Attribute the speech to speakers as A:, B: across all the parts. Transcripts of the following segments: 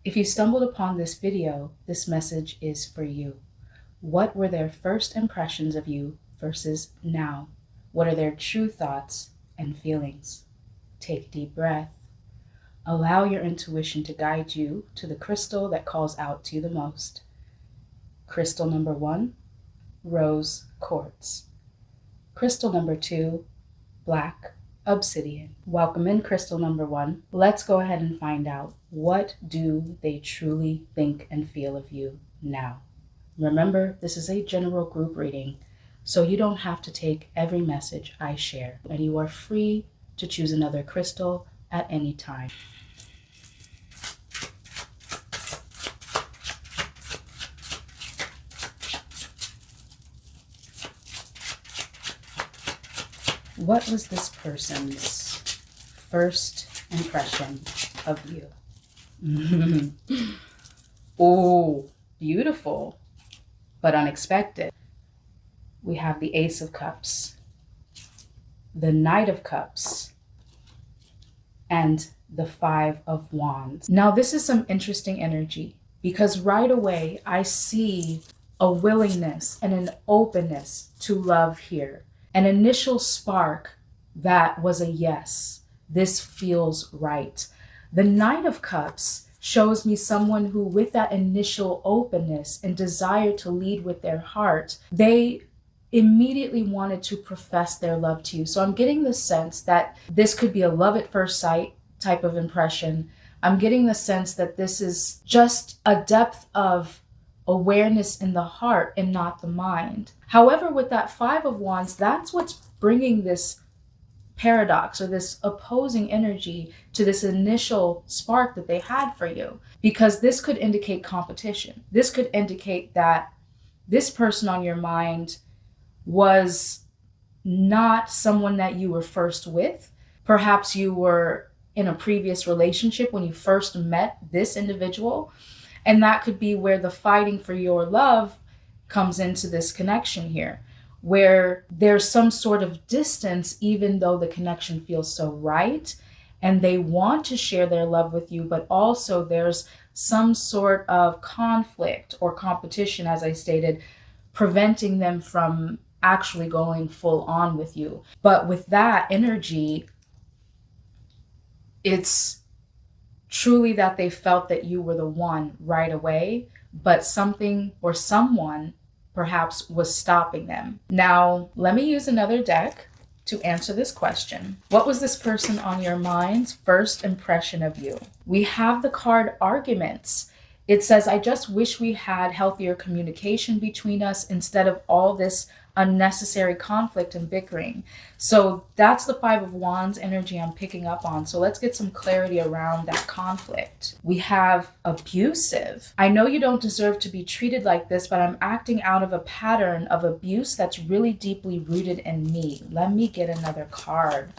A: If you stumbled upon this video, this message is for you. What were their first impressions of you versus now? What are their true thoughts and feelings? Take a deep breath. Allow your intuition to guide you to the crystal that calls out to you the most. Crystal number 1, rose quartz. Crystal number 2, black obsidian. Welcome in, crystal number 1. Let's go ahead and find out, what do they truly think and feel of you now? Remember, this is a general group reading, so you don't have to take every message I share, and you are free to choose another crystal at any time. What was this person's first impression of you? Oh, beautiful, but unexpected. We have the Ace of Cups, the Knight of Cups, and the 5 of Wands. Now, this is some interesting energy because right away I see a willingness and an openness to love here. An initial spark that was a yes. This feels right. The Knight of Cups shows me someone who, with that initial openness and desire to lead with their heart, they immediately wanted to profess their love to you. So I'm getting the sense that this could be a love at first sight type of impression. I'm getting the sense that this is just a depth of awareness in the heart and not the mind. However, with that 5 of Wands, that's what's bringing this paradox or this opposing energy to this initial spark that they had for you, because this could indicate competition. This could indicate that this person on your mind was not someone that you were first with. Perhaps you were in a previous relationship when you first met this individual. And that could be where the fighting for your love comes into this connection here, where there's some sort of distance, even though the connection feels so right, and they want to share their love with you, but also there's some sort of conflict or competition, as I stated, preventing them from actually going full on with you. But with that energy, it's truly that they felt that you were the one right away, but something or someone perhaps was stopping them. Now, let me use another deck to answer this question. What was this person on your mind's first impression of you? We have the card Arguments. It says, I just wish we had healthier communication between us instead of all this unnecessary conflict and bickering. So that's the 5 of Wands energy I'm picking up on. So let's get some clarity around that conflict. We have abusive. I know you don't deserve to be treated like this, but I'm acting out of a pattern of abuse that's really deeply rooted in me. Let me get another card.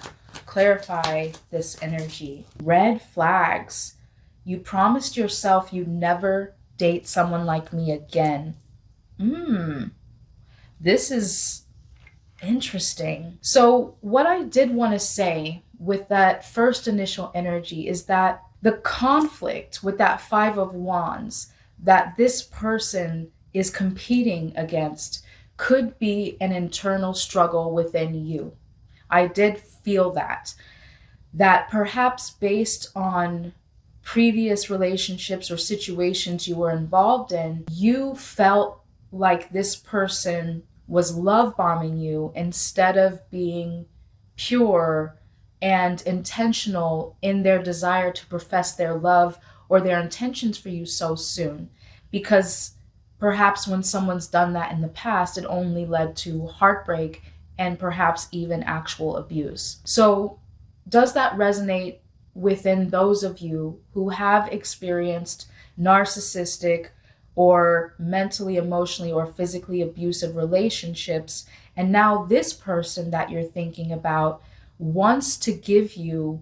A: Clarify this energy. Red flags. You promised yourself you'd never date someone like me again. This is interesting. So what I did want to say with that first initial energy is that the conflict with that 5 of Wands that this person is competing against could be an internal struggle within you. I did feel that perhaps based on previous relationships or situations you were involved in, you felt like this person was love bombing you instead of being pure and intentional in their desire to profess their love or their intentions for you so soon. Because perhaps when someone's done that in the past, it only led to heartbreak and perhaps even actual abuse. So does that resonate within those of you who have experienced narcissistic or mentally, emotionally, or physically abusive relationships, and now this person that you're thinking about wants to give you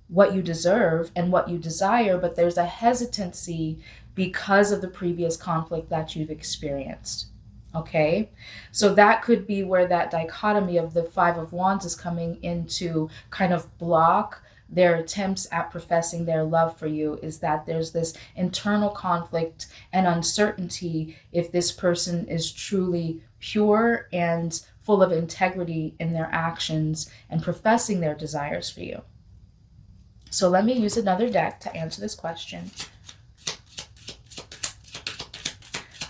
A: what you deserve and what you desire, but there's a hesitancy because of the previous conflict that you've experienced? Okay, so that could be where that dichotomy of the 5 of Wands is coming into kind of block their attempts at professing their love for you is that there's this internal conflict and uncertainty if this person is truly pure and full of integrity in their actions and professing their desires for you. So let me use another deck to answer this question.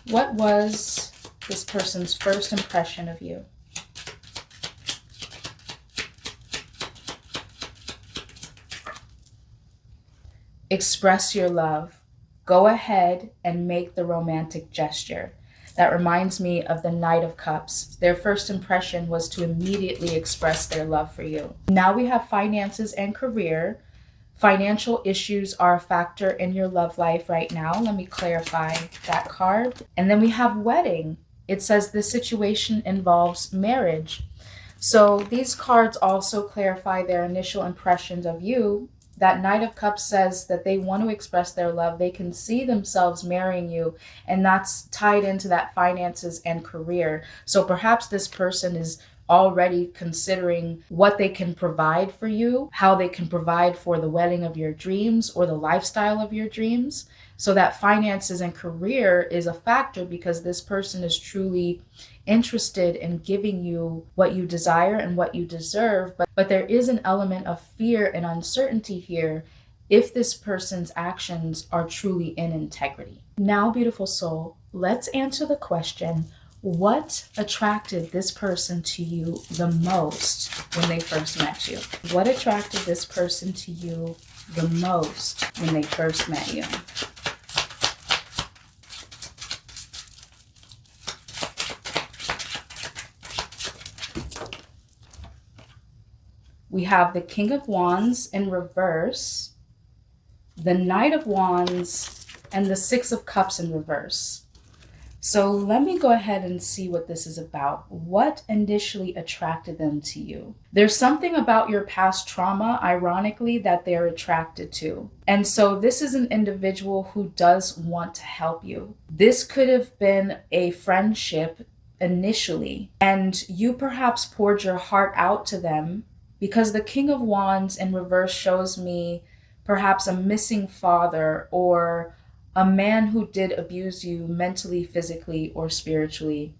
A: What was this person's first impression of you? Express your love. Go ahead and make the romantic gesture. That reminds me of the Knight of Cups. Their first impression was to immediately express their love for you. Now we have finances and career. Financial issues are a factor in your love life right now. Let me clarify that card. And then we have wedding. It says this situation involves marriage. So these cards also clarify their initial impressions of you. That Knight of Cups says that they want to express their love. They can see themselves marrying you, and that's tied into that finances and career. So perhaps this person is already considering what they can provide for you, how they can provide for the wedding of your dreams or the lifestyle of your dreams. So that finances and career is a factor because this person is truly interested in giving you what you desire and what you deserve. But there is an element of fear and uncertainty here if this person's actions are truly in integrity. Now, beautiful soul, let's answer the question, what attracted this person to you the most when they first met you? What attracted this person to you the most when they first met you? We have the King of Wands in reverse, the Knight of Wands, and the Six of Cups in reverse. So let me go ahead and see what this is about. What initially attracted them to you? There's something about your past trauma, ironically, that they're attracted to. And so this is an individual who does want to help you. This could have been a friendship initially, and you perhaps poured your heart out to them because the King of Wands in reverse shows me perhaps a missing father or a man who did abuse you mentally, physically, or spiritually.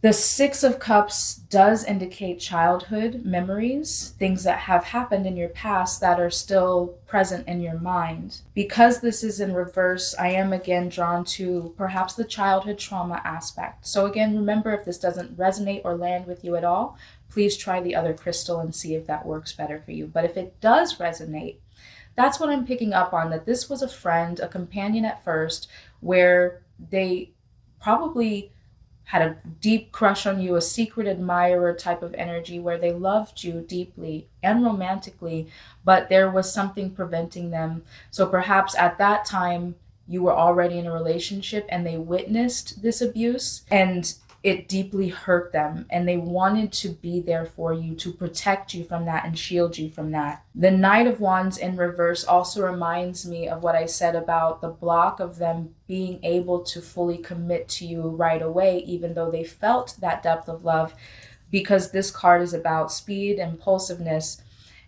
A: The Six of Cups does indicate childhood memories, things that have happened in your past that are still present in your mind. Because this is in reverse, I am again drawn to perhaps the childhood trauma aspect. So again, remember, if this doesn't resonate or land with you at all, please try the other crystal and see if that works better for you. But if it does resonate, that's what I'm picking up on, that this was a friend, a companion at first, where they probably had a deep crush on you, a secret admirer type of energy where they loved you deeply and romantically, but there was something preventing them. So perhaps at that time you were already in a relationship and they witnessed this abuse and it deeply hurt them, and they wanted to be there for you, to protect you from that and shield you from that. The Knight of Wands in reverse also reminds me of what I said about the block of them being able to fully commit to you right away, even though they felt that depth of love, because this card is about speed, impulsiveness,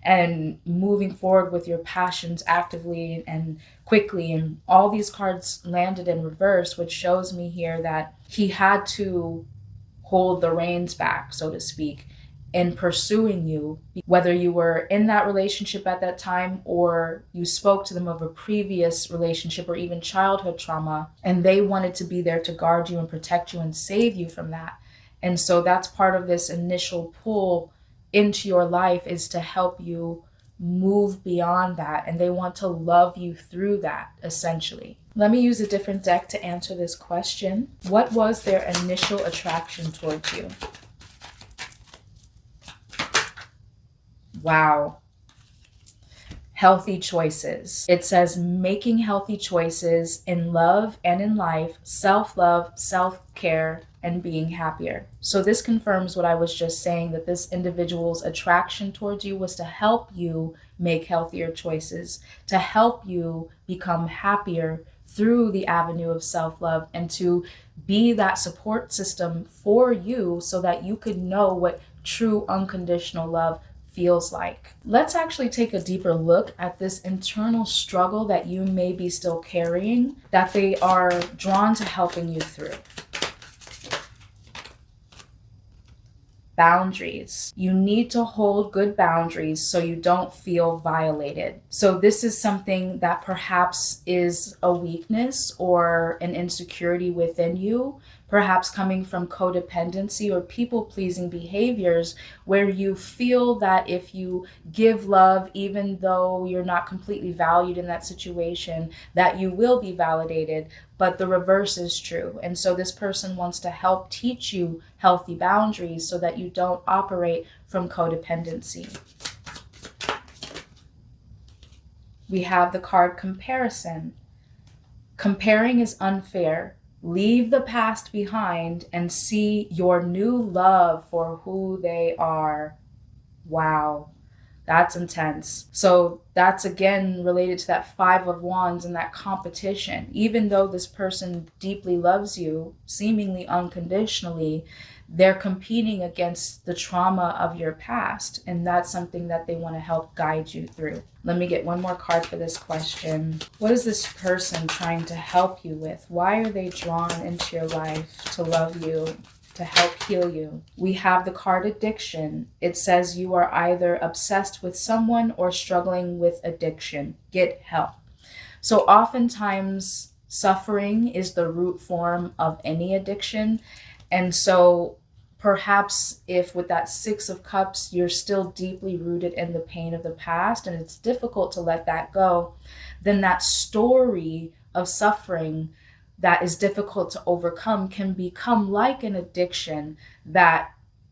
A: and moving forward with your passions actively and quickly. And all these cards landed in reverse, which shows me here that he had to hold the reins back, so to speak, in pursuing you, whether you were in that relationship at that time or you spoke to them of a previous relationship or even childhood trauma, and they wanted to be there to guard you and protect you and save you from that. And so that's part of this initial pull into your life, is to help you move beyond that, and they want to love you through that, essentially. Let me use a different deck to answer this question. What was their initial attraction towards you? Wow. Healthy choices. It says making healthy choices in love and in life, self-love, self-care, and being happier. So this confirms what I was just saying, that this individual's attraction towards you was to help you make healthier choices, to help you become happier through the avenue of self-love, and to be that support system for you so that you could know what true unconditional love feels like. Let's actually take a deeper look at this internal struggle that you may be still carrying, that they are drawn to helping you through. Boundaries. You need to hold good boundaries so you don't feel violated. So this is something that perhaps is a weakness or an insecurity within you, perhaps coming from codependency or people-pleasing behaviors, where you feel that if you give love, even though you're not completely valued in that situation, that you will be validated, but the reverse is true. And so this person wants to help teach you healthy boundaries so that you don't operate from codependency. We have the card comparison. Comparing is unfair. Leave the past behind and see your new love for who they are. Wow, that's intense. So that's again related to that Five of Wands and that competition. Even though this person deeply loves you, seemingly unconditionally, they're competing against the trauma of your past. And that's something that they want to help guide you through. Let me get one more card for this question. What is this person trying to help you with? Why are they drawn into your life to love you, to help heal you? We have the card addiction. It says you are either obsessed with someone or struggling with addiction. Get help. So oftentimes suffering is the root form of any addiction. And so perhaps if with that Six of Cups, you're still deeply rooted in the pain of the past and it's difficult to let that go, then that story of suffering that is difficult to overcome can become like an addiction that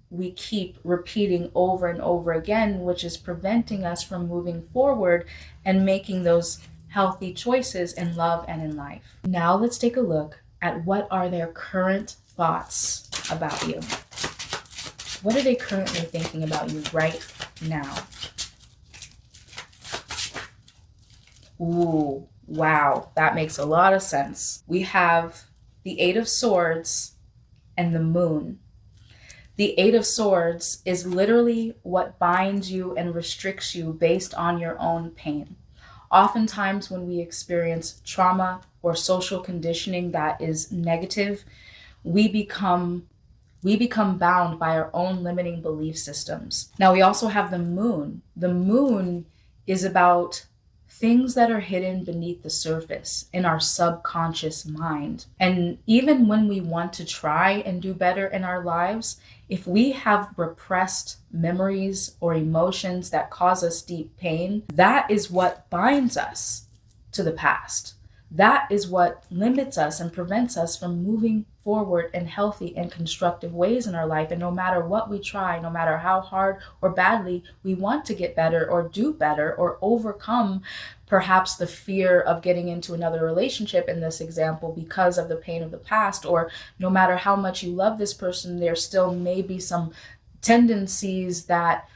A: we keep repeating over and over again, which is preventing us from moving forward and making those healthy choices in love and in life. Now let's take a look at what are their current thoughts about you. What are they currently thinking about you right now? Ooh, wow, that makes a lot of sense. We have the Eight of Swords and the Moon. The Eight of Swords is literally what binds you and restricts you based on your own pain. Oftentimes when we experience trauma or social conditioning that is negative, we become bound by our own limiting belief systems. Now we also have the Moon. The Moon is about things that are hidden beneath the surface in our subconscious mind. And even when we want to try and do better in our lives, if we have repressed memories or emotions that cause us deep pain, that is what binds us to the past. That is what limits us and prevents us from moving forward in healthy and constructive ways in our life. And no matter what we try, no matter how hard or badly we want to get better or do better or overcome perhaps the fear of getting into another relationship in this example because of the pain of the past, or no matter how much you love this person, there still may be some tendencies that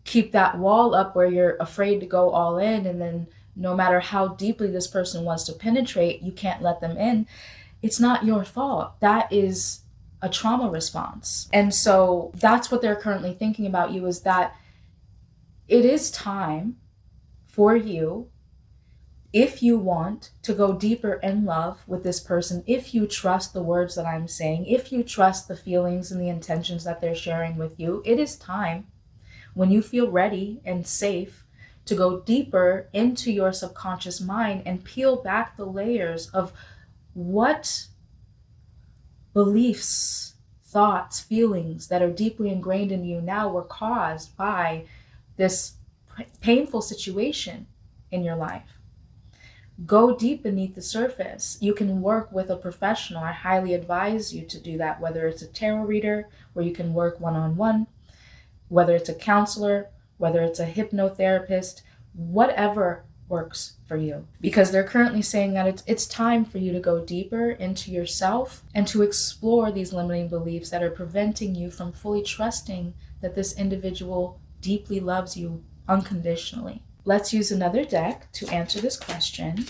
A: keep that wall up where you're afraid to go all in, and then no matter how deeply this person wants to penetrate, you can't let them in. It's not your fault. That is a trauma response. And so that's what they're currently thinking about you, is that it is time for you, if you want to go deeper in love with this person, if you trust the words that I'm saying, if you trust the feelings and the intentions that they're sharing with you, it is time, when you feel ready and safe, to go deeper into your subconscious mind and peel back the layers of what beliefs, thoughts, feelings that are deeply ingrained in you now were caused by this painful situation in your life. Go deep beneath the surface. You can work with a professional. I highly advise you to do that, whether it's a tarot reader where you can work one-on-one, whether it's a counselor, whether it's a hypnotherapist, whatever works for you. Because they're currently saying that it's time for you to go deeper into yourself and to explore these limiting beliefs that are preventing you from fully trusting that this individual deeply loves you unconditionally. Let's use another deck to answer this question.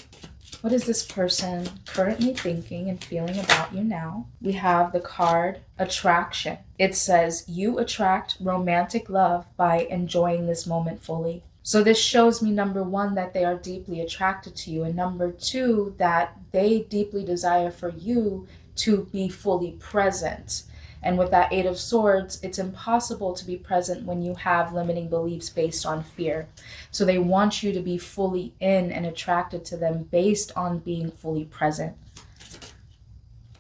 A: What is this person currently thinking and feeling about you now? We have the card Attraction. It says you attract romantic love by enjoying this moment fully. So this shows me, number one, that they are deeply attracted to you, and number two, that they deeply desire for you to be fully present. And with that Eight of Swords, it's impossible to be present when you have limiting beliefs based on fear. So they want you to be fully in and attracted to them based on being fully present.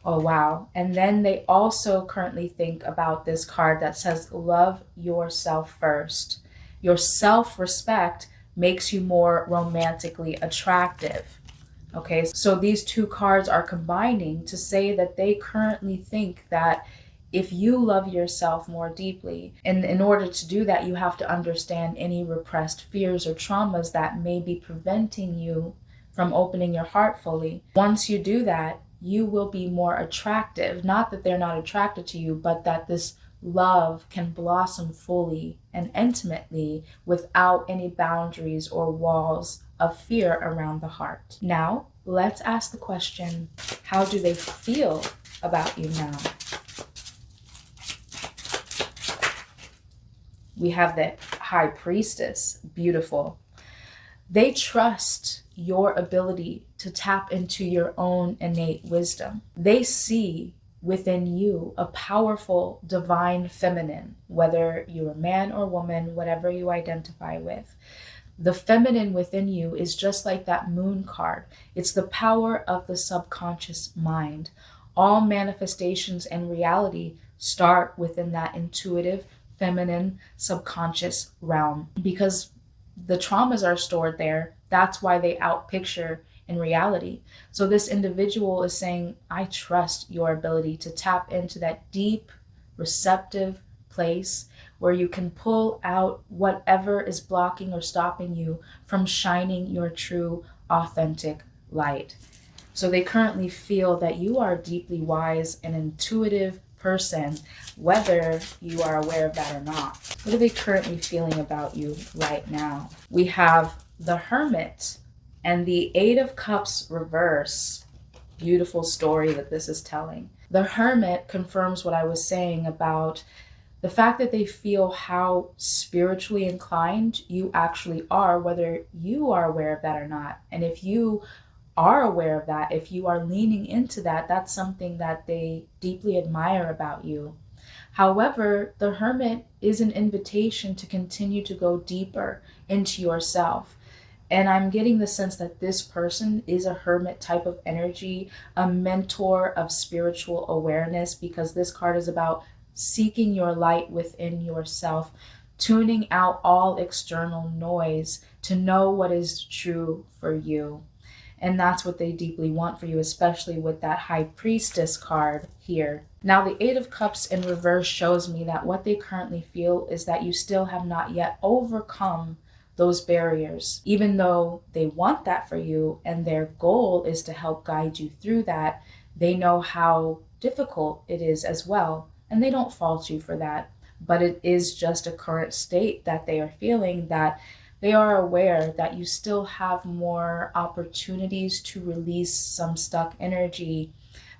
A: Oh, wow. And then they also currently think about this card that says, love yourself first. Your self-respect makes you more romantically attractive. Okay, so these two cards are combining to say that they currently think that if you love yourself more deeply, and in order to do that, you have to understand any repressed fears or traumas that may be preventing you from opening your heart fully. Once you do that, you will be more attractive. Not that they're not attracted to you, but that this love can blossom fully and intimately without any boundaries or walls of fear around the heart. Now, let's ask the question, how do they feel about you now? We have the High Priestess, beautiful. They trust your ability to tap into your own innate wisdom. They see within you a powerful divine feminine, whether you're a man or woman, whatever you identify with. The feminine within you is just like that moon card. It's the power of the subconscious mind. All manifestations and reality start within that intuitive, feminine, subconscious realm, because the traumas are stored there. That's why they outpicture in reality. So this individual is saying, I trust your ability to tap into that deep, receptive place where you can pull out whatever is blocking or stopping you from shining your true, authentic light. So they currently feel that you are deeply wise and intuitive person, whether you are aware of that or not. What are they currently feeling about you right now? We have the Hermit and the Eight of Cups reverse. Beautiful story that this is telling. The Hermit confirms what I was saying about the fact that they feel how spiritually inclined you actually are, whether you are aware of that or not. And if you are aware of that, if you are leaning into that, that's something that they deeply admire about you. However, the Hermit is an invitation to continue to go deeper into yourself. And I'm getting the sense that this person is a hermit type of energy, a mentor of spiritual awareness, because this card is about seeking your light within yourself, tuning out all external noise to know what is true for you. And that's what they deeply want for you, especially with that High Priestess card here. Now, the Eight of Cups in reverse shows me that what they currently feel is that you still have not yet overcome those barriers. Even though they want that for you and their goal is to help guide you through that, they know how difficult it is as well. And they don't fault you for that. But it is just a current state that they are feeling, that they are aware that you still have more opportunities to release some stuck energy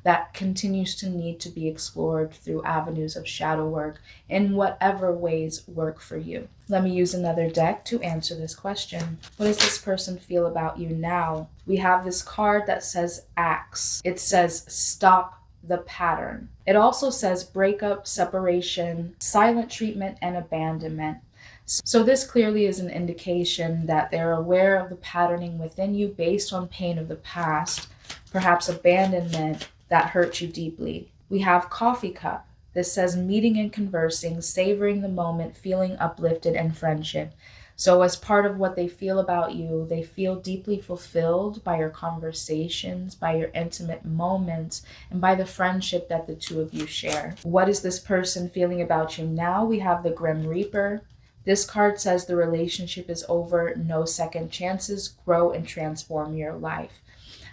A: that continues to need to be explored through avenues of shadow work in whatever ways work for you. Let me use another deck to answer this question. What does this person feel about you now? We have this card that says Axe. It says stop the pattern. It also says breakup, separation, silent treatment, and abandonment. So this clearly is an indication that they're aware of the patterning within you based on pain of the past, perhaps abandonment that hurt you deeply. We have Coffee Cup. This says meeting and conversing, savoring the moment, feeling uplifted, and friendship. So as part of what they feel about you, they feel deeply fulfilled by your conversations, by your intimate moments, and by the friendship that the two of you share. What is this person feeling about you now? We have the Grim Reaper. This card says the relationship is over, no second chances, grow and transform your life.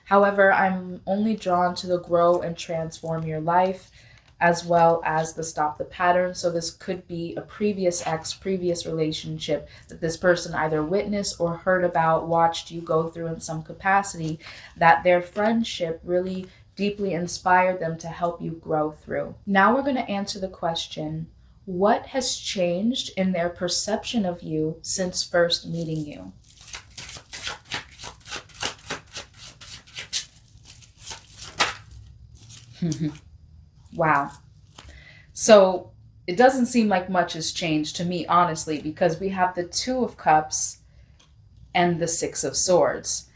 A: However, I'm only drawn to the grow and transform your life. as well as the stop the pattern. So this could be a previous ex, previous relationship that this person either witnessed or heard about, watched you go through in some capacity, that their friendship really deeply inspired them to help you grow through. Now we're going to answer the question, what has changed in their perception of you since first meeting you? Wow. So it doesn't seem like much has changed to me, honestly, because we have the Two of Cups and the Six of Swords.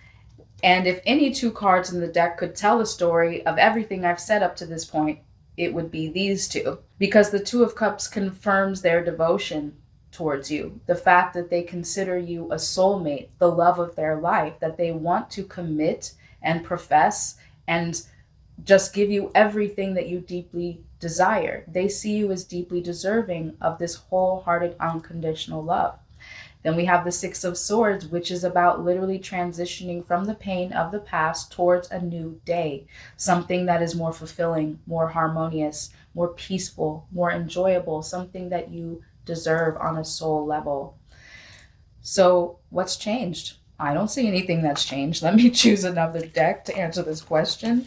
A: And if any two cards in the deck could tell a story of everything I've said up to this point, it would be these two. Because the Two of Cups confirms their devotion towards you, the fact that they consider you a soulmate, the love of their life, that they want to commit and profess and just give you everything that you deeply desire. They see you as deeply deserving of this wholehearted, unconditional love. Then we have the Six of Swords, which is about literally transitioning from the pain of the past towards a new day, something that is more fulfilling, more harmonious, more peaceful, more enjoyable, something that you deserve on a soul level. So what's changed? I don't see anything that's changed. Let me choose another deck to answer this question.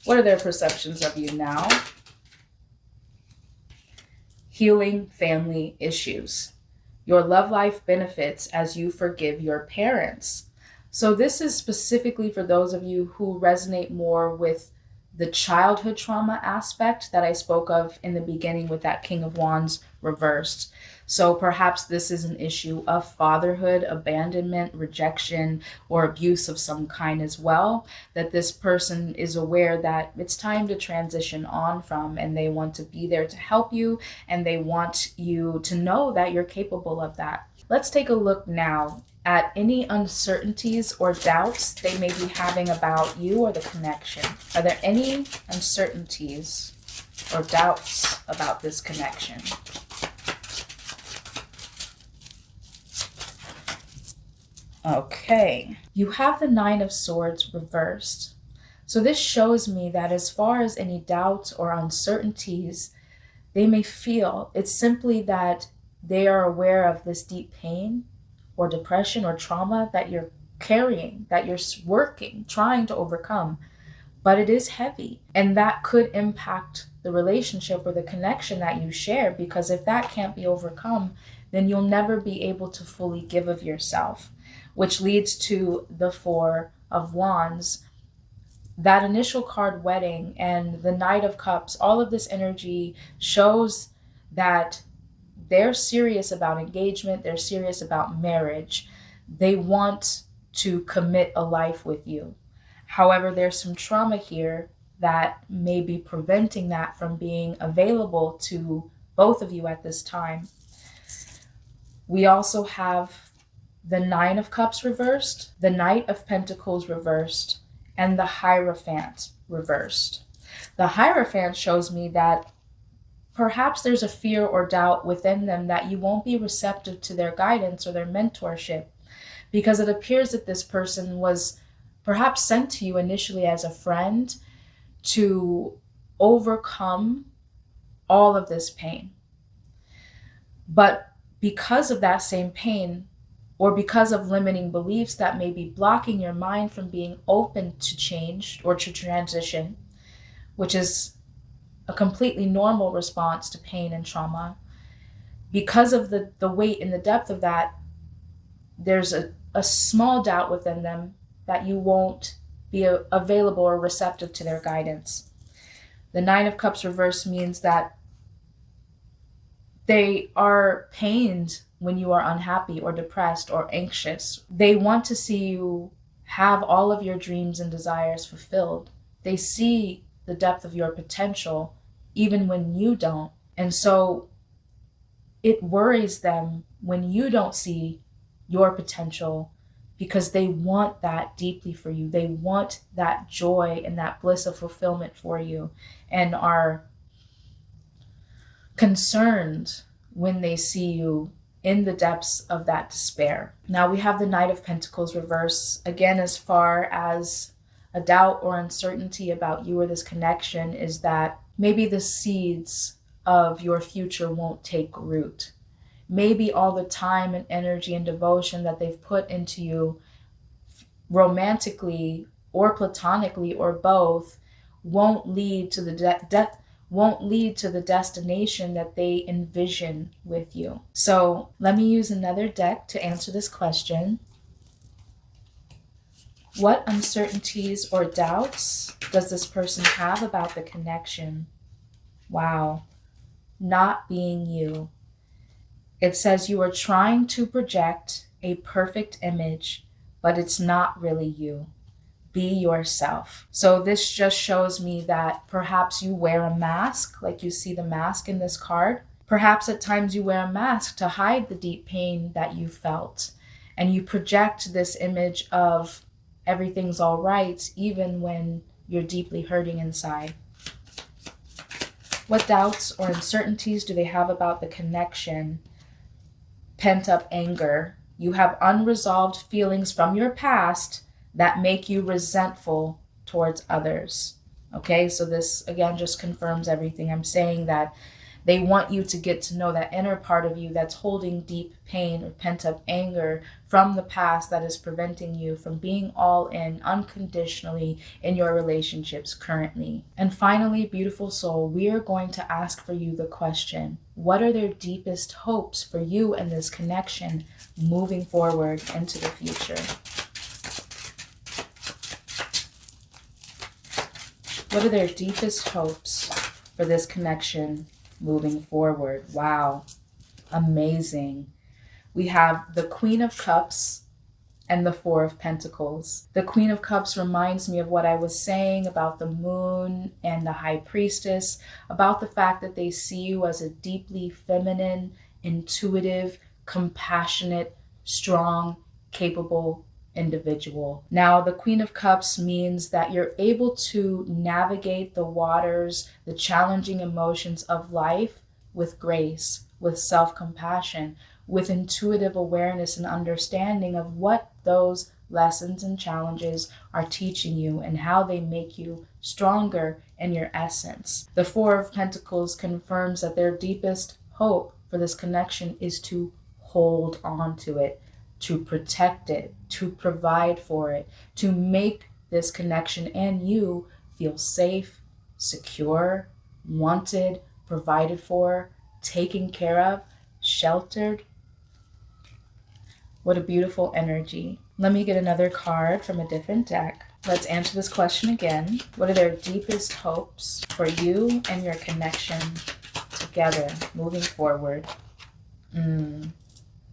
A: What are their perceptions of you now? Healing family issues. Your love life benefits as you forgive your parents. So this is specifically for those of you who resonate more with the childhood trauma aspect that I spoke of in the beginning with that King of Wands reversed. So perhaps this is an issue of fatherhood, abandonment, rejection, or abuse of some kind as well, that this person is aware that it's time to transition on from, and they want to be there to help you, and they want you to know that you're capable of that. Let's take a look now at any uncertainties or doubts they may be having about you or the connection. Are there any uncertainties or doubts about this connection? Okay, you have the Nine of Swords reversed. So this shows me that as far as any doubts or uncertainties they may feel, it's simply that they are aware of this deep pain or depression or trauma that you're carrying, that you're working, trying to overcome, but it is heavy. And that could impact the relationship or the connection that you share, because if that can't be overcome, then you'll never be able to fully give of yourself, which leads to the Four of Wands. That initial card, wedding, and the Knight of Cups, all of this energy shows that they're serious about engagement, they're serious about marriage. They want to commit a life with you. However, there's some trauma here that may be preventing that from being available to both of you at this time. We also have the Nine of Cups reversed, the Knight of Pentacles reversed, and the Hierophant reversed. The Hierophant shows me that perhaps there's a fear or doubt within them that you won't be receptive to their guidance or their mentorship, because it appears that this person was perhaps sent to you initially as a friend to overcome all of this pain. But because of that same pain, or because of limiting beliefs that may be blocking your mind from being open to change or to transition, which is a completely normal response to pain and trauma, because of the weight and the depth of that, there's a small doubt within them that you won't be available or receptive to their guidance. The Nine of Cups reverse means that they are pained when you are unhappy or depressed or anxious. They want to see you have all of your dreams and desires fulfilled. They see the depth of your potential even when you don't. And so it worries them when you don't see your potential, because they want that deeply for you. They want that joy and that bliss of fulfillment for you, and are concerned when they see you in the depths of that despair. Now we have the Knight of Pentacles reverse. Again, as far as a doubt or uncertainty about you or this connection, is that Maybe the seeds of your future won't take root. Maybe all the time and energy and devotion that they've put into you, romantically or platonically or both, won't lead to the destination that they envision with you. So let me use another deck to answer this question. What uncertainties or doubts does this person have about the connection? Wow. Not being you. It says you are trying to project a perfect image, but it's not really you. Be yourself. So this just shows me that perhaps you wear a mask, like you see the mask in this card. Perhaps at times you wear a mask to hide the deep pain that you felt. And you project this image of everything's all right, even when you're deeply hurting inside. What doubts or uncertainties do they have about the connection? Pent-up anger. You have unresolved feelings from your past that make you resentful towards others. Okay, so this again just confirms everything I'm saying, that they want you to get to know that inner part of you that's holding deep pain or pent-up anger from the past that is preventing you from being all in unconditionally in your relationships currently. And finally, beautiful soul, we are going to ask for you the question: what are their deepest hopes for you and this connection moving forward into the future? What are their deepest hopes for this connection moving forward? Wow, amazing. We have the Queen of Cups and the Four of Pentacles. The Queen of Cups reminds me of what I was saying about the moon and the High Priestess, about the fact that they see you as a deeply feminine, intuitive, compassionate, strong, capable individual. Now, the Queen of Cups means that you're able to navigate the waters, the challenging emotions of life with grace, with self-compassion, with intuitive awareness and understanding of what those lessons and challenges are teaching you and how they make you stronger in your essence. The Four of Pentacles confirms that their deepest hope for this connection is to hold on to it, to protect it, to provide for it, to make this connection and you feel safe, secure, wanted, provided for, taken care of, sheltered. What a beautiful energy. Let me get another card from a different deck. Let's answer this question again. What are their deepest hopes for you and your connection together moving forward?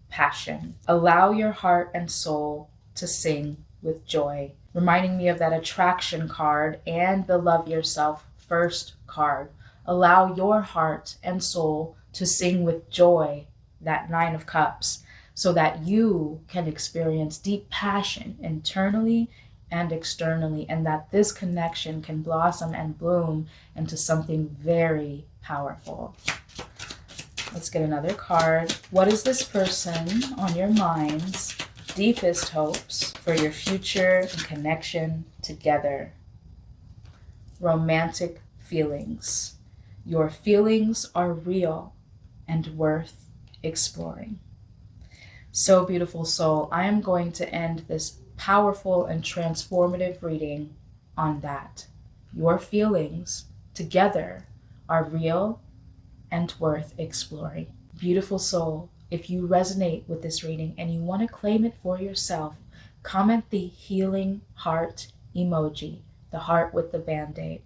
A: Passion. Allow your heart and soul to sing with joy. Reminding me of that attraction card and the love yourself first card. Allow your heart and soul to sing with joy, that Nine of Cups, so that you can experience deep passion internally and externally, and that this connection can blossom and bloom into something very powerful. Let's get another card. What is this person on your mind's deepest hopes for your future and connection together? Romantic feelings. Your feelings are real and worth exploring. So beautiful soul, I am going to end this powerful and transformative reading on that. Your feelings together are real and worth exploring. Beautiful soul, if you resonate with this reading and you want to claim it for yourself, comment the healing heart emoji, the heart with the band-aid.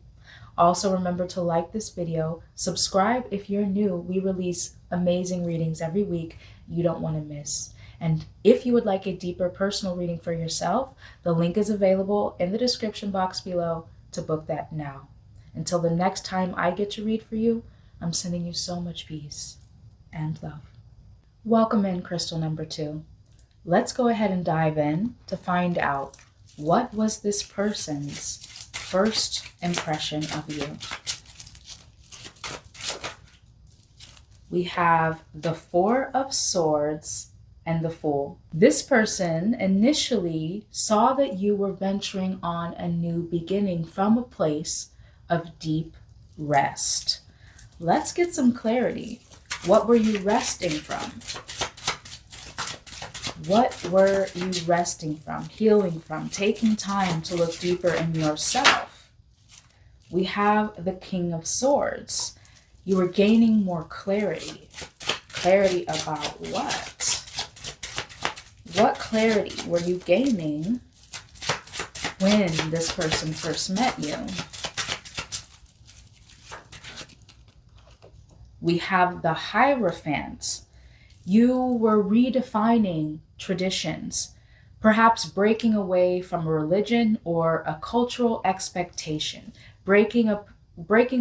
A: Also remember to like this video, subscribe if you're new. We release amazing readings every week you don't want to miss. And if you would like a deeper personal reading for yourself, the link is available in the description box below to book that now. Until the next time I get to read for you, I'm sending you so much peace and love. Welcome in, crystal number 2. Let's go ahead and dive in to find out what was this person's first impression of you. We have the Four of Swords and the Fool. This person initially saw that you were venturing on a new beginning from a place of deep rest. Let's get some clarity. What were you resting from? What were you resting from, healing from, taking time to look deeper in yourself? We have the King of Swords. You were gaining more clarity. Clarity about what? What clarity were you gaining when this person first met you? We have the Hierophant. You were redefining traditions, perhaps breaking away from a religion or a cultural expectation, breaking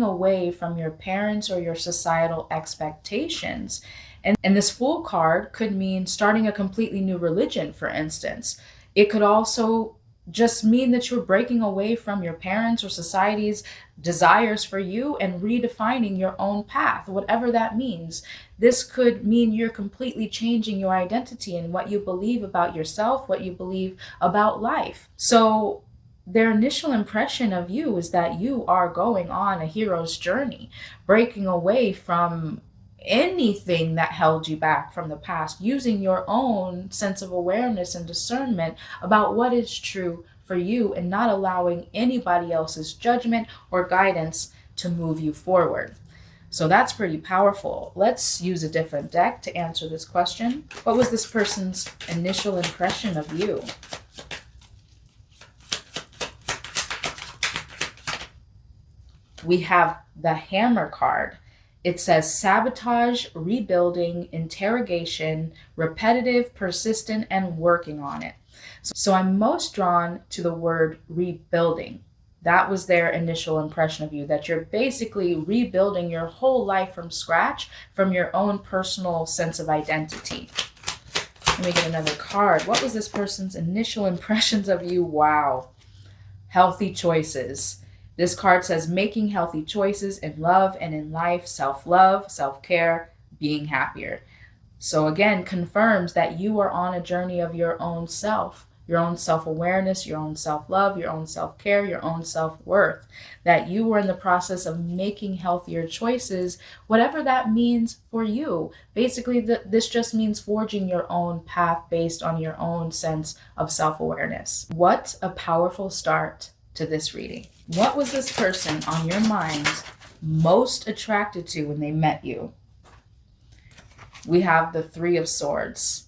A: away from your parents or your societal expectations. And this Fool card could mean starting a completely new religion, for instance. It could also just mean that you're breaking away from your parents or society's desires for you and redefining your own path, whatever that means. This could mean you're completely changing your identity and what you believe about yourself, what you believe about life. So their initial impression of you is that you are going on a hero's journey, breaking away from anything that held you back from the past, using your own sense of awareness and discernment about what is true for you and not allowing anybody else's judgment or guidance to move you forward. So that's pretty powerful. Let's use a different deck to answer this question. What was this person's initial impression of you? We have the Hammer card. It says sabotage, rebuilding, interrogation, repetitive, persistent, and working on it. So I'm most drawn to the word rebuilding. That was their initial impression of you, that you're basically rebuilding your whole life from scratch, from your own personal sense of identity. Let me get another card. What was this person's initial impressions of you? Wow. Healthy choices. This card says making healthy choices in love and in life, self-love, self-care, being happier. So again, confirms that you are on a journey of your own self, your own self-awareness, your own self-love, your own self-care, your own self-worth, that you were in the process of making healthier choices, whatever that means for you. Basically, this just means forging your own path based on your own sense of self-awareness. What a powerful start to this reading. What was this person on your mind most attracted to when they met you? We have the Three of Swords.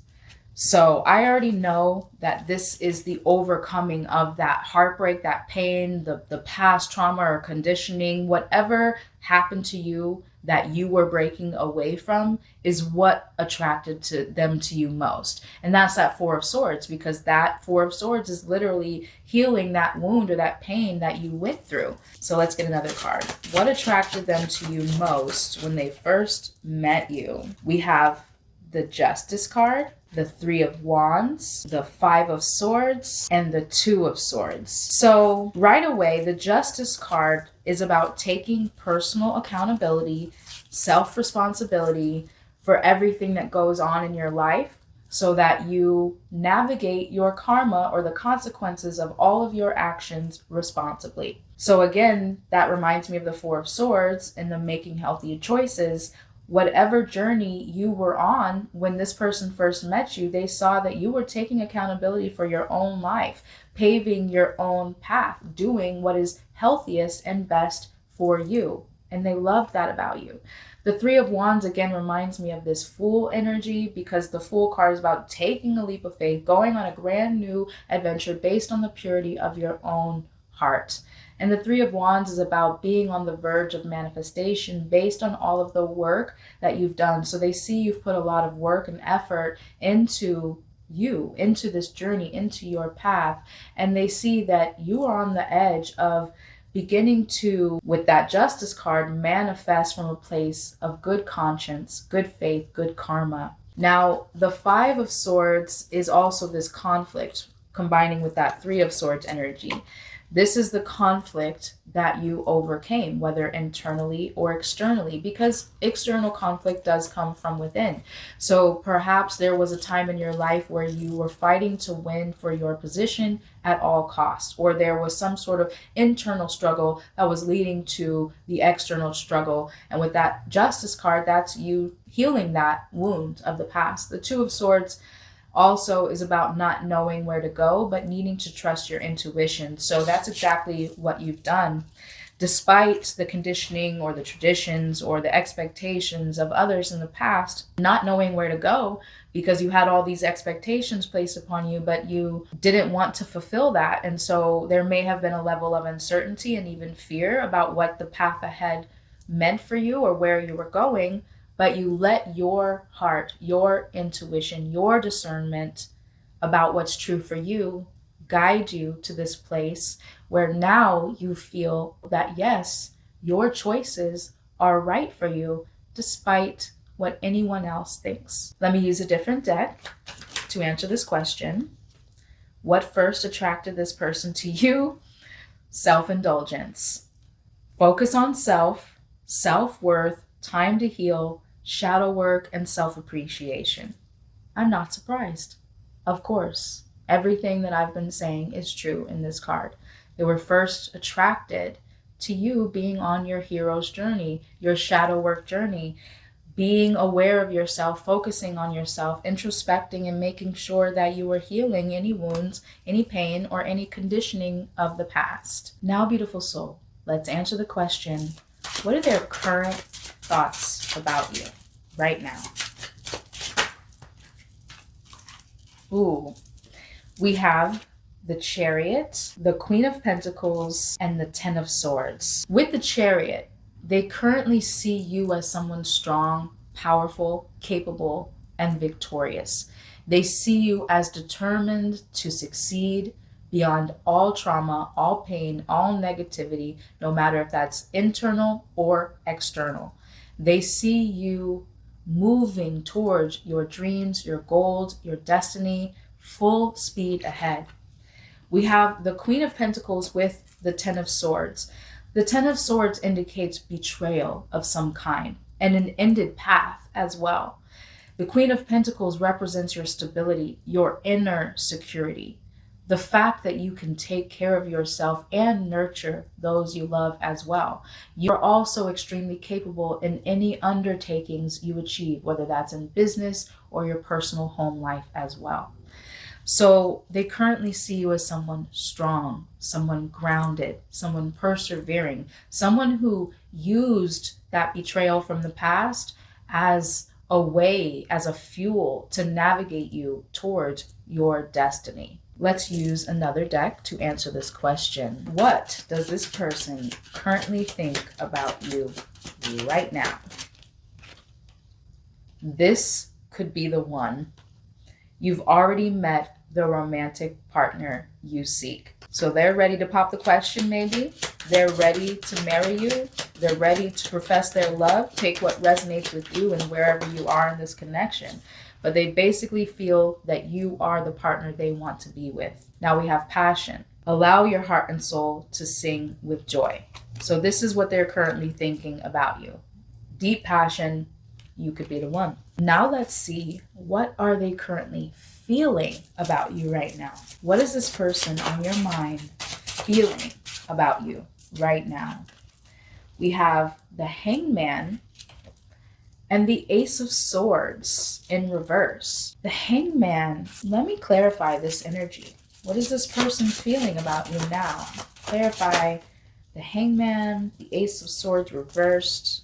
A: So I already know that this is the overcoming of that heartbreak, that pain, the past trauma or conditioning, whatever happened to you that you were breaking away from is what attracted them to you most. And that's that Four of Swords, because that Four of Swords is literally healing that wound or that pain that you went through. So let's get another card. What attracted them to you most when they first met you? We have the Justice card, the Three of Wands, the Five of Swords, and the Two of Swords. So right away, the Justice card is about taking personal accountability, self-responsibility for everything that goes on in your life so that you navigate your karma or the consequences of all of your actions responsibly. So again, that reminds me of the Four of Swords and the making healthy choices. Whatever journey you were on when this person first met you, they saw that you were taking accountability for your own life, paving your own path, doing what is healthiest and best for you. And they loved that about you. The Three of Wands again reminds me of this Fool energy, because the Fool card is about taking a leap of faith, going on a brand new adventure based on the purity of your own heart. And the Three of Wands is about being on the verge of manifestation based on all of the work that you've done. So they see you've put a lot of work and effort into you, into this journey, into your path. And they see that you are on the edge of beginning to, with that Justice card, manifest from a place of good conscience, good faith, good karma. Now, the Five of Swords is also this conflict. combining with that Three of Swords energy. This is the conflict that you overcame, whether internally or externally, because external conflict does come from within. So perhaps there was a time in your life where you were fighting to win for your position at all costs, or there was some sort of internal struggle that was leading to the external struggle. And with that Justice card, that's you healing that wound of the past. The Two of Swords also is about not knowing where to go, but needing to trust your intuition. So that's exactly what you've done. Despite the conditioning or the traditions or the expectations of others in the past, not knowing where to go because you had all these expectations placed upon you, but you didn't want to fulfill that. And so there may have been a level of uncertainty and even fear about what the path ahead meant for you or where you were going. But you let your heart, your intuition, your discernment about what's true for you guide you to this place where now you feel that, yes, your choices are right for you despite what anyone else thinks. Let me use a different deck to answer this question. What first attracted this person to you? Self-indulgence. Focus on self, self-worth, time to heal, shadow work, and self-appreciation. I'm not surprised. Of course, everything that I've been saying is true in this card. They were first attracted to you being on your hero's journey, your shadow work journey, being aware of yourself, focusing on yourself, introspecting, and making sure that you were healing any wounds, any pain, or any conditioning of the past. Now, beautiful soul, let's answer the question, what are their current thoughts about you right now? Ooh, we have the Chariot, the Queen of Pentacles, and the Ten of Swords. With the Chariot, they currently see you as someone strong, powerful, capable, and victorious. They see you as determined to succeed beyond all trauma, all pain, all negativity, no matter if that's internal or external. They see you moving towards your dreams, your goals, your destiny, full speed ahead. We have the Queen of Pentacles with the Ten of Swords. The Ten of Swords indicates betrayal of some kind and an ended path as well. The Queen of Pentacles represents your stability, your inner security, the fact that you can take care of yourself and nurture those you love as well. You're also extremely capable in any undertakings you achieve, whether that's in business or your personal home life as well. So they currently see you as someone strong, someone grounded, someone persevering, someone who used that betrayal from the past as a way, as a fuel to navigate you towards your destiny. Let's use another deck to answer this question. What does this person currently think about you right now? This could be the one. You've already met the romantic partner you seek. So they're ready to pop the question maybe. They're ready to marry you. They're ready to profess their love, take what resonates with you and wherever you are in this connection. But they basically feel that you are the partner they want to be with. Now we have passion. Allow your heart and soul to sing with joy. So this is what they're currently thinking about you. Deep passion, you could be the one. Now let's see, what are they currently feeling about you right now? What is this person on your mind feeling about you right now? We have the Hangman and the Ace of Swords in reverse. The Hangman, let me clarify this energy. What is this person feeling about you now? Clarify the Hangman, the Ace of Swords reversed.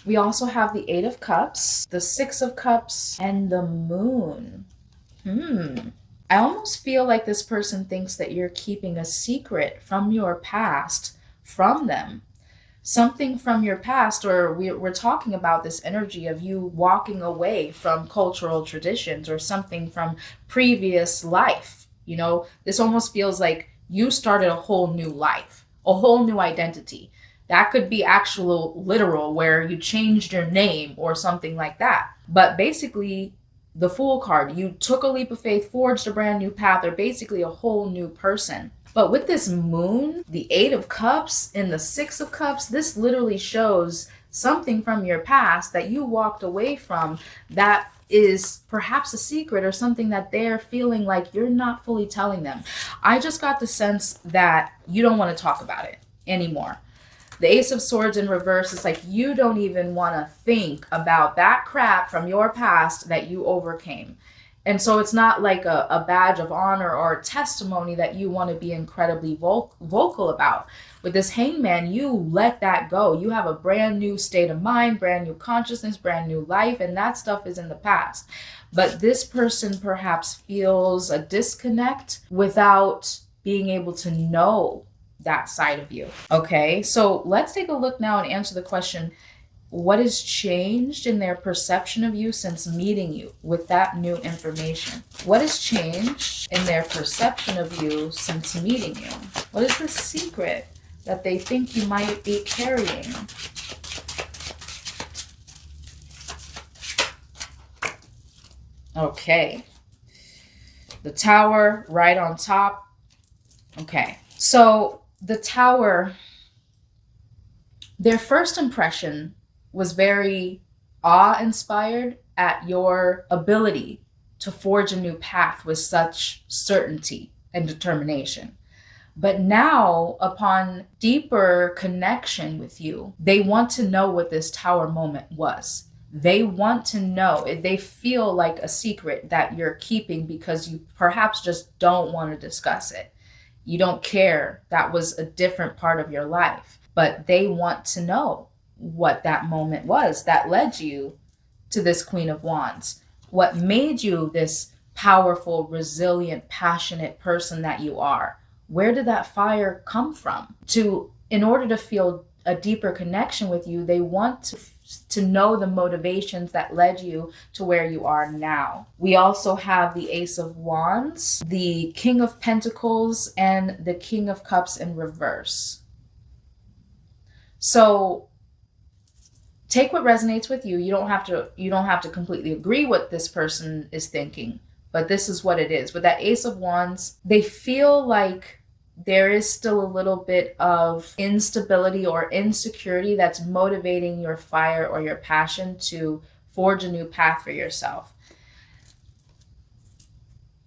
A: We also have the Eight of Cups, the Six of Cups, and the Moon. I almost feel like this person thinks that you're keeping a secret from your past from them. Something from your past, or we're talking about this energy of you walking away from cultural traditions or something from previous life. You know, this almost feels like you started a whole new life, a whole new identity. That could be actual literal where you changed your name or something like that. But basically, the Fool card. You took a leap of faith, forged a brand new path, or basically a whole new person. But with this Moon, the Eight of Cups and the Six of Cups, this literally shows something from your past that you walked away from that is perhaps a secret or something that they're feeling like you're not fully telling them. I just got the sense that you don't want to talk about it anymore. The Ace of Swords in reverse is like you don't even want to think about that crap from your past that you overcame. And so it's not like a badge of honor or a testimony that you want to be incredibly vocal about. With this Hangman, you let that go. You have a brand new state of mind, brand new consciousness, brand new life, and that stuff is in the past. But this person perhaps feels a disconnect without being able to know that side of you. Okay, so let's take a look now and answer the question, what has changed in their perception of you since meeting you with that new information? What has changed in their perception of you since meeting you? What is the secret that they think you might be carrying? Okay. The Tower right on top. Okay. So the Tower, their first impression was very awe-inspired at your ability to forge a new path with such certainty and determination. But now, upon deeper connection with you, they want to know what this Tower moment was. They want to know. They feel like a secret that you're keeping because you perhaps just don't want to discuss it. You don't care. That was a different part of your life. But they want to know what that moment was that led you to this Queen of Wands. What made you this powerful, resilient, passionate person that you are? Where did that fire come from? In order to feel a deeper connection with you, they want to know the motivations that led you to where you are now. We also have the Ace of Wands, the King of Pentacles, and the King of Cups in reverse. So take what resonates with you. You don't have to completely agree what this person is thinking, but this is what it is. With that Ace of Wands, they feel like there is still a little bit of instability or insecurity that's motivating your fire or your passion to forge a new path for yourself.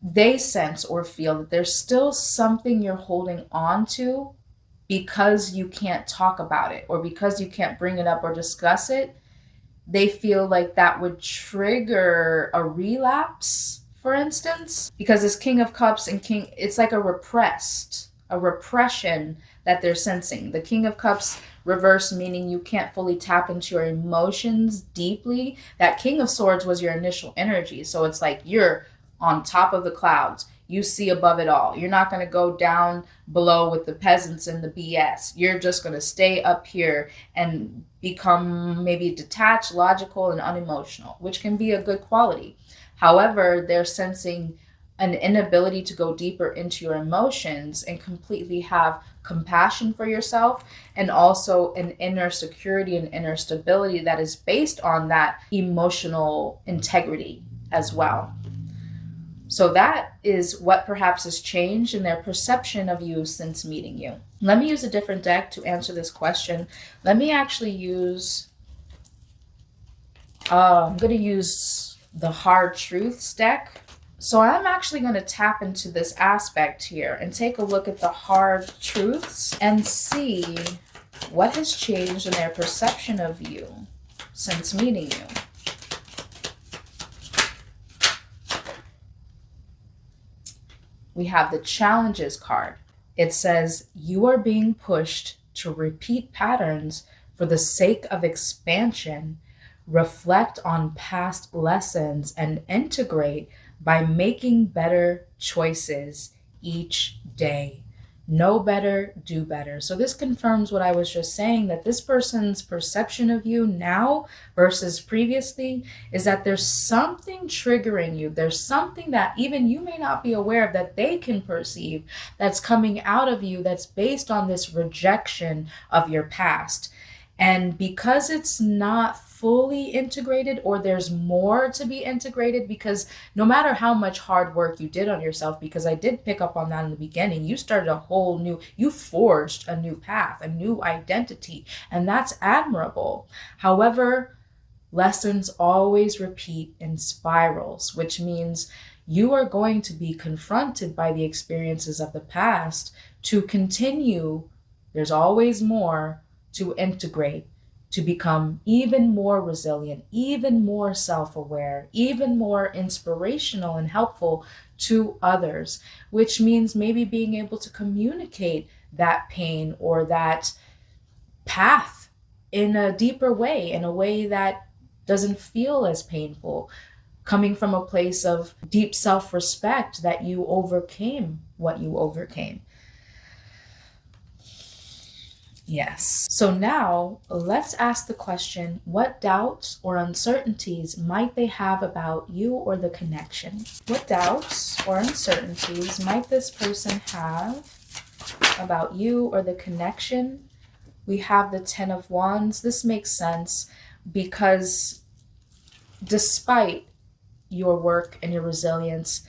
A: They sense or feel that there's still something you're holding on to because you can't talk about it or because you can't bring it up or discuss it. They feel like that would trigger a relapse, for instance, because this King of Cups and it's like a repression that they're sensing. The King of Cups reverse, meaning you can't fully tap into your emotions deeply. That King of Swords was your initial energy. So it's like you're on top of the clouds. You see above it all. You're not going to go down below with the peasants and the BS. You're just going to stay up here and become maybe detached, logical, and unemotional, which can be a good quality. However, they're sensing an inability to go deeper into your emotions and completely have compassion for yourself, and also an inner security and inner stability that is based on that emotional integrity as well. So that is what perhaps has changed in their perception of you since meeting you. Let me use a different deck to answer this question. Let me actually use, I'm going to use the Hard Truths deck. So I'm actually going to tap into this aspect here and take a look at the hard truths and see what has changed in their perception of you since meeting you. We have the Challenges card. It says, you are being pushed to repeat patterns for the sake of expansion. Reflect on past lessons and integrate by making better choices each day. Know better, do better. So this confirms what I was just saying, that this person's perception of you now versus previously is that there's something triggering you. There's something that even you may not be aware of that they can perceive that's coming out of you that's based on this rejection of your past. And because it's not fully integrated, or there's more to be integrated, because no matter how much hard work you did on yourself, because I did pick up on that in the beginning, you started a whole new, you forged a new path, a new identity, and that's admirable. However, lessons always repeat in spirals, which means you are going to be confronted by the experiences of the past to continue. There's always more to integrate, to become even more resilient, even more self-aware, even more inspirational and helpful to others, which means maybe being able to communicate that pain or that path in a deeper way, in a way that doesn't feel as painful, coming from a place of deep self-respect that you overcame what you overcame. Yes. So now let's ask the question, what doubts or uncertainties might they have about you or the connection? What doubts or uncertainties might this person have about you or the connection? We have the Ten of Wands. This makes sense because despite your work and your resilience,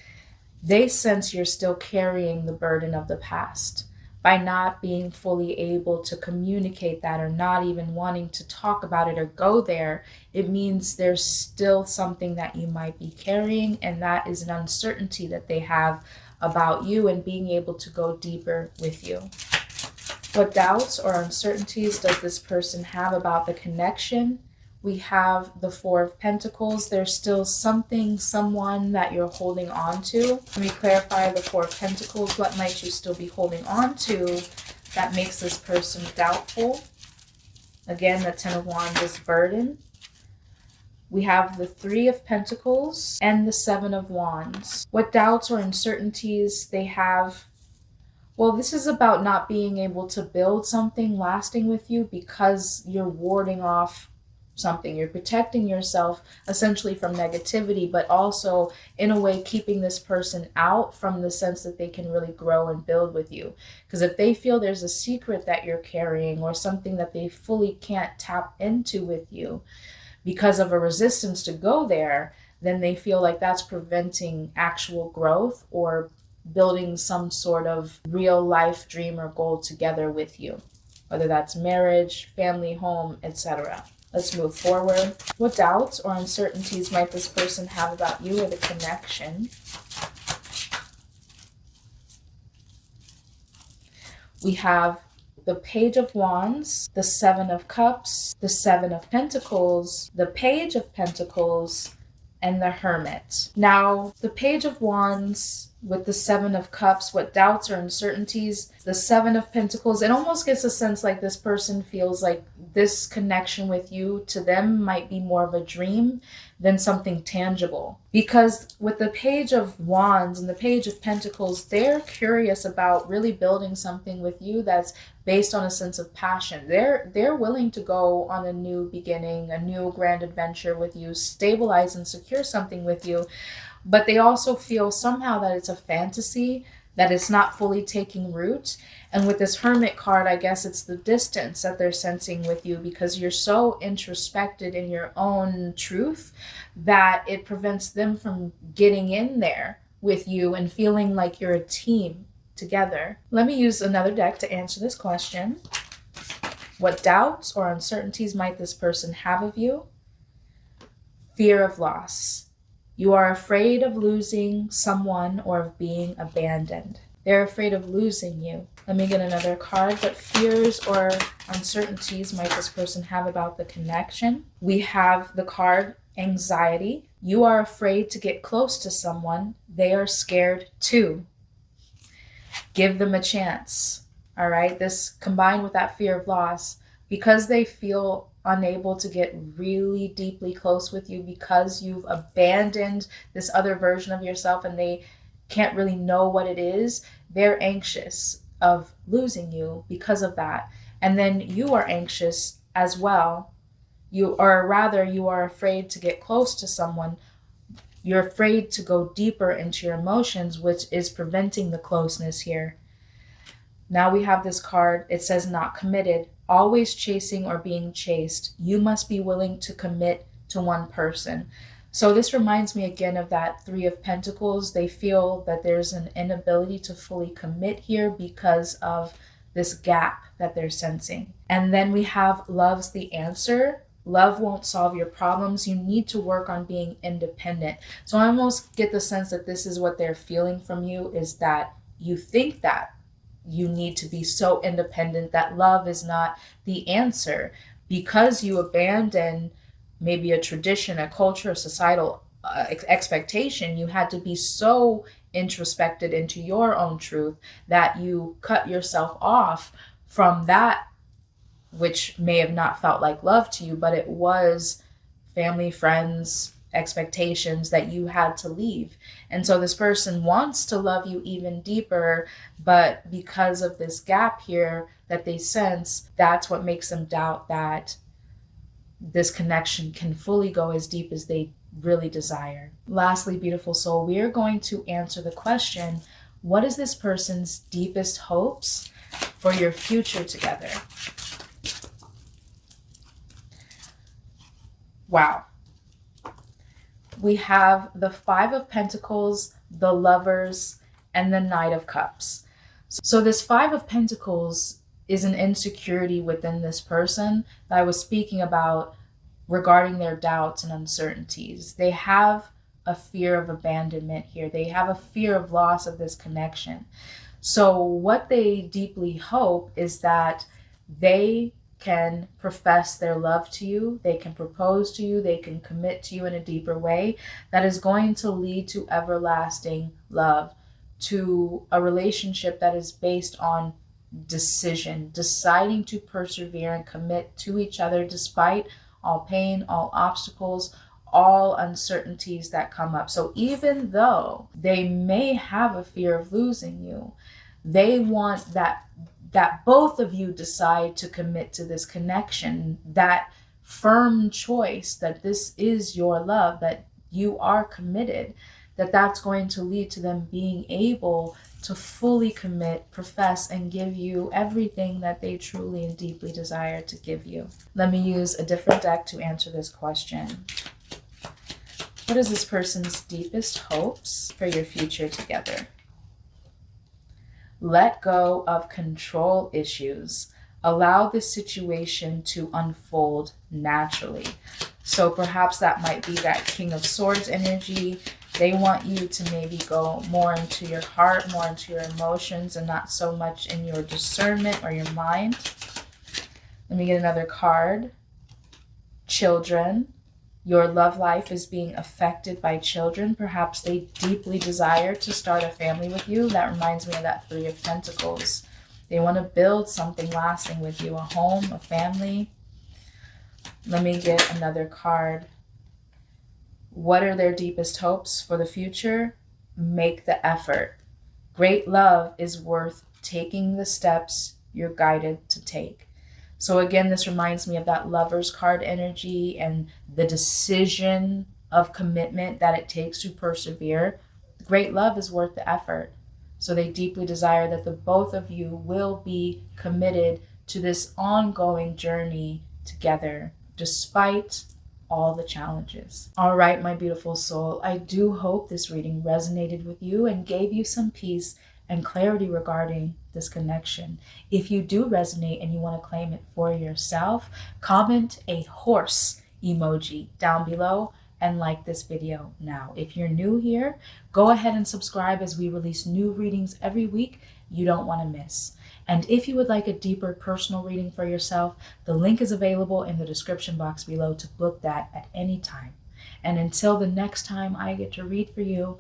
A: they sense you're still carrying the burden of the past. By not being fully able to communicate that, or not even wanting to talk about it or go there, it means there's still something that you might be carrying, and that is an uncertainty that they have about you and being able to go deeper with you. What doubts or uncertainties does this person have about the connection? We have the Four of Pentacles. There's still something, someone that you're holding on to. Let me clarify the Four of Pentacles. What might you still be holding on to that makes this person doubtful? Again, the Ten of Wands is burden. We have the Three of Pentacles and the Seven of Wands. What doubts or uncertainties they have? Well, this is about not being able to build something lasting with you because you're warding off something. You're protecting yourself essentially from negativity, but also in a way keeping this person out from the sense that they can really grow and build with you. Because if they feel there's a secret that you're carrying or something that they fully can't tap into with you because of a resistance to go there, then they feel like that's preventing actual growth or building some sort of real life dream or goal together with you, whether that's marriage, family, home, etc. Let's move forward. What doubts or uncertainties might this person have about you or the connection? We have the Page of Wands, the Seven of Cups, the Seven of Pentacles, the Page of Pentacles, and the Hermit. Now, the Page of Wands with the Seven of Cups, what doubts or uncertainties, the Seven of Pentacles, it almost gets a sense like this person feels like this connection with you to them might be more of a dream than something tangible. Because with the Page of Wands and the Page of Pentacles, they're curious about really building something with you that's based on a sense of passion. They're willing to go on a new beginning, a new grand adventure with you, stabilize and secure something with you. But they also feel somehow that it's a fantasy, that it's not fully taking root. And with this Hermit card, I guess it's the distance that they're sensing with you because you're so introspected in your own truth that it prevents them from getting in there with you and feeling like you're a team together. Let me use another deck to answer this question. What doubts or uncertainties might this person have of you? Fear of loss. You are afraid of losing someone or of being abandoned. They're afraid of losing you. Let me get another card. What fears or uncertainties might this person have about the connection? We have the card Anxiety. You are afraid to get close to someone. They are scared too. Give them a chance. All right. This combined with that fear of loss, because they feel unable to get really deeply close with you because you've abandoned this other version of yourself and they can't really know what it is. They're anxious of losing you because of that. And then you are anxious as well. You are afraid to get close to someone. You're afraid to go deeper into your emotions, which is preventing the closeness here. Now we have this card. It says not committed. always chasing or being chased. You must be willing to commit to one person. So this reminds me again of that Three of Pentacles. They feel that there's an inability to fully commit here because of this gap that they're sensing. And then we have love's the answer. Love won't solve your problems. You need to work on being independent. So I almost get the sense that this is what they're feeling from you, is that you think that you need to be so independent, that love is not the answer because you abandon maybe a tradition, a culture, a societal expectation. You had to be so introspected into your own truth that you cut yourself off from that, which may have not felt like love to you, but it was family, friends, expectations that you had to leave. And so this person wants to love you even deeper, but because of this gap here that they sense, that's what makes them doubt that this connection can fully go as deep as they really desire. Lastly, beautiful soul, we are going to answer the question, what is this person's deepest hopes for your future together? Wow. We have the Five of Pentacles, the Lovers, and the Knight of Cups. So this Five of Pentacles is an insecurity within this person that I was speaking about regarding their doubts and uncertainties. They have a fear of abandonment here. They have a fear of loss of this connection. So what they deeply hope is that they can profess their love to you, they can propose to you, they can commit to you in a deeper way that is going to lead to everlasting love, to a relationship that is based on decision, deciding to persevere and commit to each other despite all pain, all obstacles, all uncertainties that come up. So even though they may have a fear of losing you, they want that both of you decide to commit to this connection, that firm choice that this is your love, that you are committed, that's going to lead to them being able to fully commit, profess, and give you everything that they truly and deeply desire to give you. Let me use a different deck to answer this question. What is this person's deepest hopes for your future together? Let go of control issues. Allow this situation to unfold naturally. So perhaps that might be that King of Swords energy. They want you to maybe go more into your heart, more into your emotions, and not so much in your discernment or your mind. Let me get another card. Children. Your love life is being affected by children. Perhaps they deeply desire to start a family with you. That reminds me of that Three of Pentacles. They want to build something lasting with you, a home, a family. Let me get another card. What are their deepest hopes for the future? Make the effort. Great love is worth taking the steps you're guided to take. So again, this reminds me of that Lover's card energy and the decision of commitment that it takes to persevere. Great love is worth the effort. So they deeply desire that the both of you will be committed to this ongoing journey together, despite all the challenges. All right, my beautiful soul, I do hope this reading resonated with you and gave you some peace and clarity regarding this connection. If you do resonate and you want to claim it for yourself, comment a horse emoji down below and like this video now. If you're new here, go ahead and subscribe as we release new readings every week you don't want to miss. And if you would like a deeper personal reading for yourself, the link is available in the description box below to book that at any time. And until the next time I get to read for you,